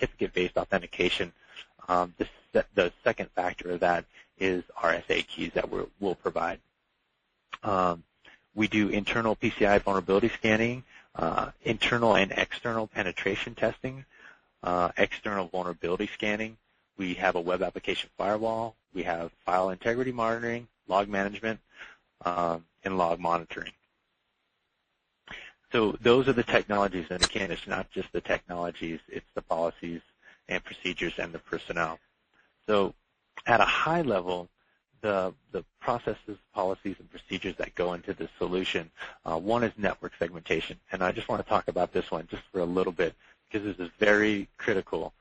certificate-based authentication. The second factor of that is RSA keys that we'll provide. We do internal PCI vulnerability scanning, internal and external penetration testing, external vulnerability scanning. We have a web application firewall. We have file integrity monitoring, log management, and log monitoring. So those are the technologies, and again, it's not just the technologies, it's the policies and procedures and the personnel. So at a high level, the processes, policies, and procedures that go into this solution, one is network segmentation, and I just want to talk about this one just for a little bit because this is very critical.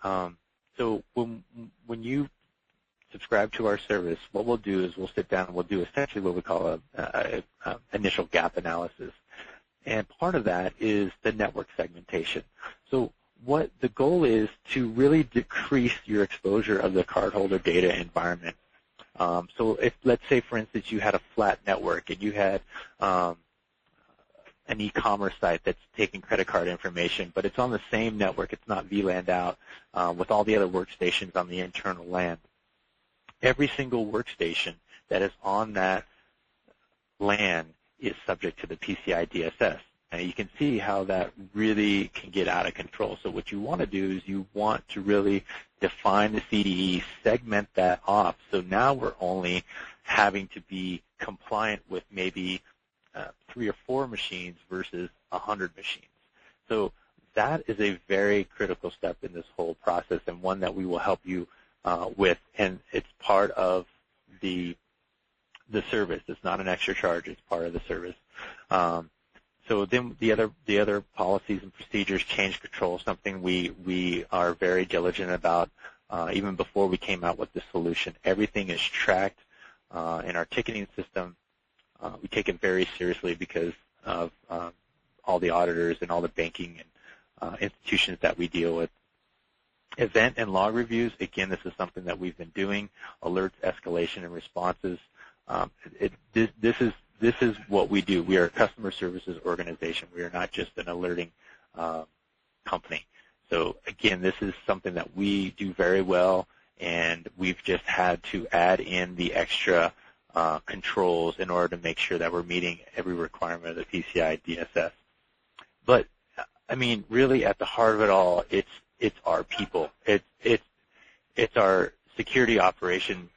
So when you subscribe to our service, what we'll do is we'll sit down and we'll do essentially what we call a initial gap analysis. And part of that is the network segmentation. So what the goal is to really decrease your exposure of the cardholder data environment. So if, let's say, for instance, you had a flat network and you had an e-commerce site that's taking credit card information, but it's on the same network, it's not VLANed out with all the other workstations on the internal LAN. Every single workstation that is on that LAN is subject to the PCI DSS. And you can see how that really can get out of control. So what you want to do is you want to really define the CDE, segment that off. So now we're only having to be compliant with maybe 3 or 4 machines versus 100 machines. So that is a very critical step in this whole process and one that we will help you with. And it's part of the service. It's not an extra charge. It's part of the service. So then the other policies and procedures, change control, something we are very diligent about even before we came out with the solution. Everything is tracked in our ticketing system. We take it very seriously because of all the auditors and all the banking and institutions that we deal with. Event and log reviews, again, this is something that we've been doing. Alerts, escalation, and responses. This is what we do. We are a customer services organization. We are not just an alerting company. So again, this is something that we do very well, and we've just had to add in the extra controls in order to make sure that we're meeting every requirement of the PCI DSS. But I mean, really, at the heart of it all, it's our people. It's our security operation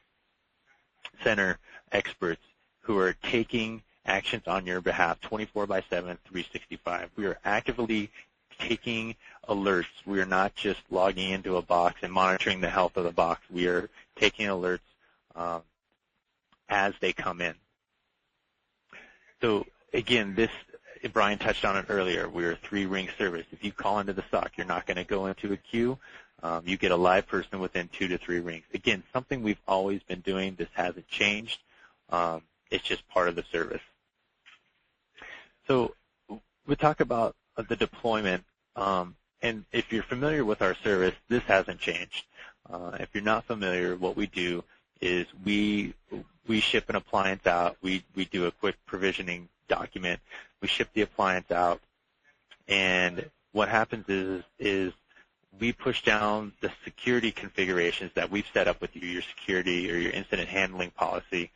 center experts who are taking actions on your behalf 24/7, 365. We are actively taking alerts. We are not just logging into a box and monitoring the health of the box. We are taking alerts as they come in. So again, Brian touched on it earlier. We're a 3-ring service. If you call into the SOC, you're not going to go into a queue. You get a live person within 2 to 3 rings. Again, something we've always been doing. This hasn't changed. It's just part of the service. So we talk about the deployment, and if you're familiar with our service, this hasn't changed. If you're not familiar, what we do is we ship an appliance out. We do a quick provisioning document. We ship the appliance out, and what happens is we push down the security configurations that we've set up with you, your security or your incident handling policy.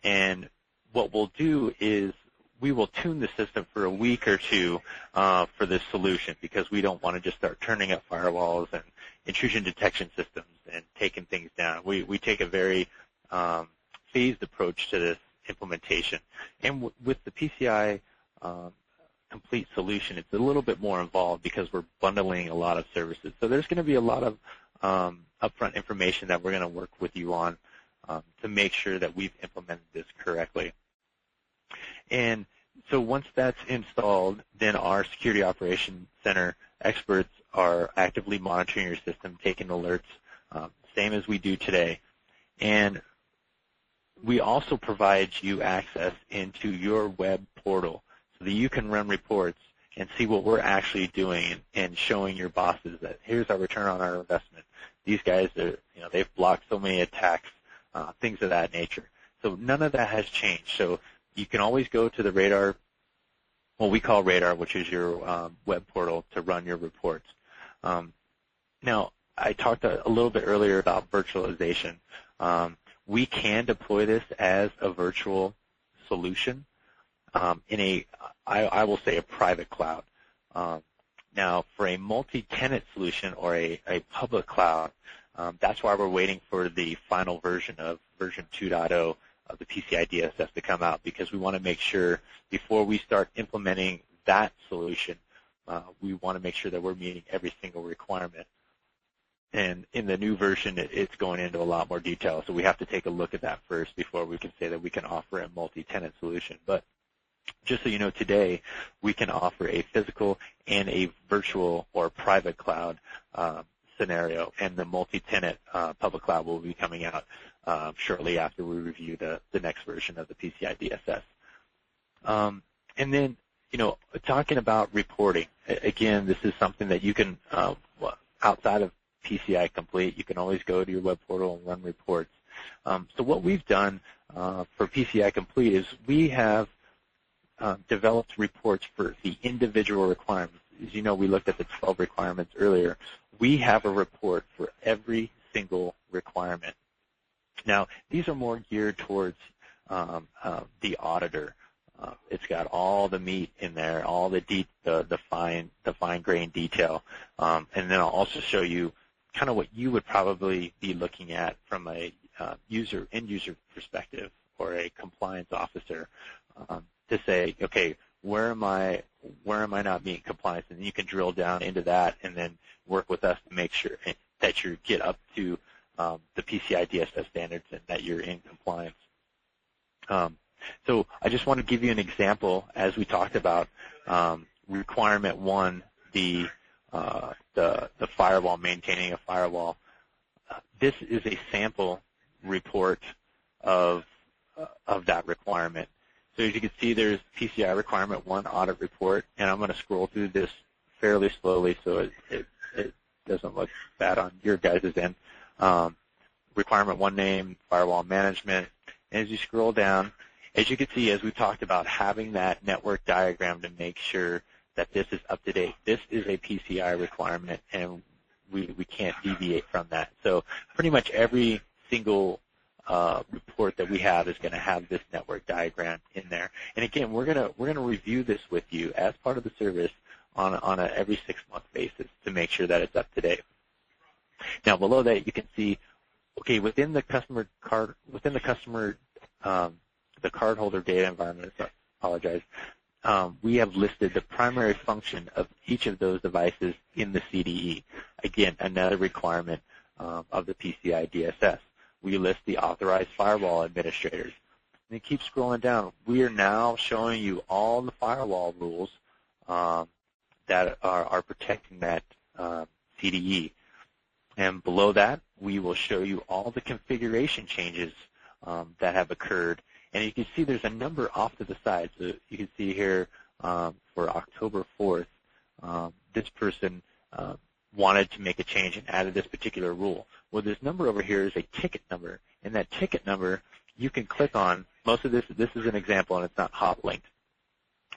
And what we'll do is we will tune the system for a week or 2 for this solution, because we don't want to just start turning up firewalls and intrusion detection systems and taking things down. We take a very phased approach to this implementation. And with the PCI complete solution, it's a little bit more involved because we're bundling a lot of services. So there's going to be a lot of upfront information that we're going to work with you on to make sure that we've implemented this correctly. And so once that's installed, then our Security Operations Center experts are actively monitoring your system, taking alerts, same as we do today. And we also provide you access into your web portal so that you can run reports and see what we're actually doing and showing your bosses that here's our return on our investment. These guys are, they've blocked so many attacks, things of that nature. So none of that has changed. So you can always go to the Radar, what we call Radar, which is your web portal, to run your reports. Now, I talked a little bit earlier about virtualization. We can deploy this as a virtual solution in I will say, a private cloud. Now, for a multi-tenant solution or a public cloud, that's why we're waiting for the final version of version 2.0 of the PCI DSS to come out, because we want to make sure before we start implementing that solution, we want to make sure that we're meeting every single requirement. And in the new version, it's going into a lot more detail, so we have to take a look at that first before we can say that we can offer a multi-tenant solution. But just so you know, today we can offer a physical and a virtual or private cloud scenario, and the multi-tenant public cloud will be coming out shortly after we review the next version of the PCI DSS. And then, talking about reporting, again, this is something that you can, outside of PCI Complete, you can always go to your web portal and run reports. So what we've done for PCI Complete is we have developed reports for the individual requirements. As you know, we looked at the 12 requirements earlier. We have a report for every single requirement. Now, these are more geared towards the auditor. It's got all the meat in there, all the fine-grained detail, and then I'll also show you kind of what you would probably be looking at from a end-user perspective or a compliance officer to say, okay, where am I not meeting compliance? And you can drill down into that and then work with us to make sure that you get up to the PCI DSS standards and that you're in compliance. So I just want to give you an example, as we talked about requirement 1, the firewall, maintaining a firewall. This is a sample report of that requirement. So as you can see, there's PCI requirement 1 audit report, and I'm going to scroll through this fairly slowly so it doesn't look bad on your guys' end. Requirement 1 name, firewall management. And as you scroll down, as you can see, as we talked about, having that network diagram to make sure that this is up to date. This is a PCI requirement, and we can't deviate from that. So pretty much every single report that we have is going to have this network diagram in there. And again, we're going to review this with you as part of the service on a every 6-month basis to make sure that it's up to date. Now, below that, you can see, okay, within the cardholder data environment, we have listed the primary function of each of those devices in the CDE. Again, another requirement of the PCI DSS. We list the authorized firewall administrators. And you keep scrolling down. We are now showing you all the firewall rules that are protecting that CDE. And below that, we will show you all the configuration changes that have occurred. And you can see there's a number off to the side. So you can see here for October 4th, this person wanted to make a change and added this particular rule. Well, this number over here is a ticket number, and that ticket number you can click on. Most of this is an example, and it's not hot linked.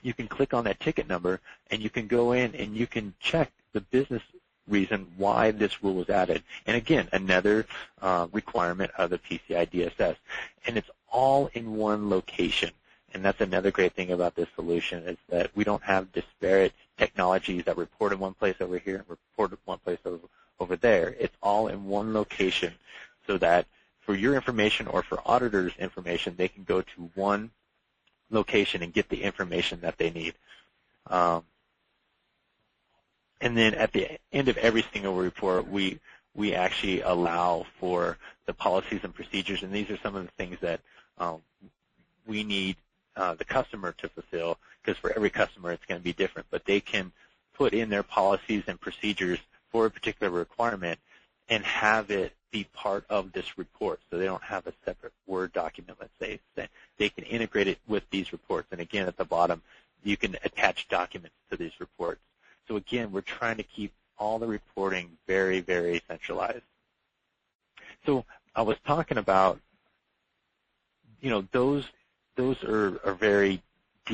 You can click on that ticket number, and you can go in and you can check the business reason why this rule was added. And again, another requirement of the PCI DSS. And it's all in one location. And that's another great thing about this solution, is that we don't have disparate technologies that report in one place over here and report in one place over there. It's all in one location, so that for your information or for auditors' information, they can go to one location and get the information that they need. And then at the end of every single report, we actually allow for the policies and procedures, and these are some of the things that we need the customer to fulfill, because for every customer it's going to be different, but they can put in their policies and procedures for a particular requirement and have it be part of this report, so they don't have a separate Word document, let's say. They can integrate it with these reports, and again, at the bottom, you can attach documents to these reports. So again, we're trying to keep all the reporting very, very centralized. So I was talking about, those are very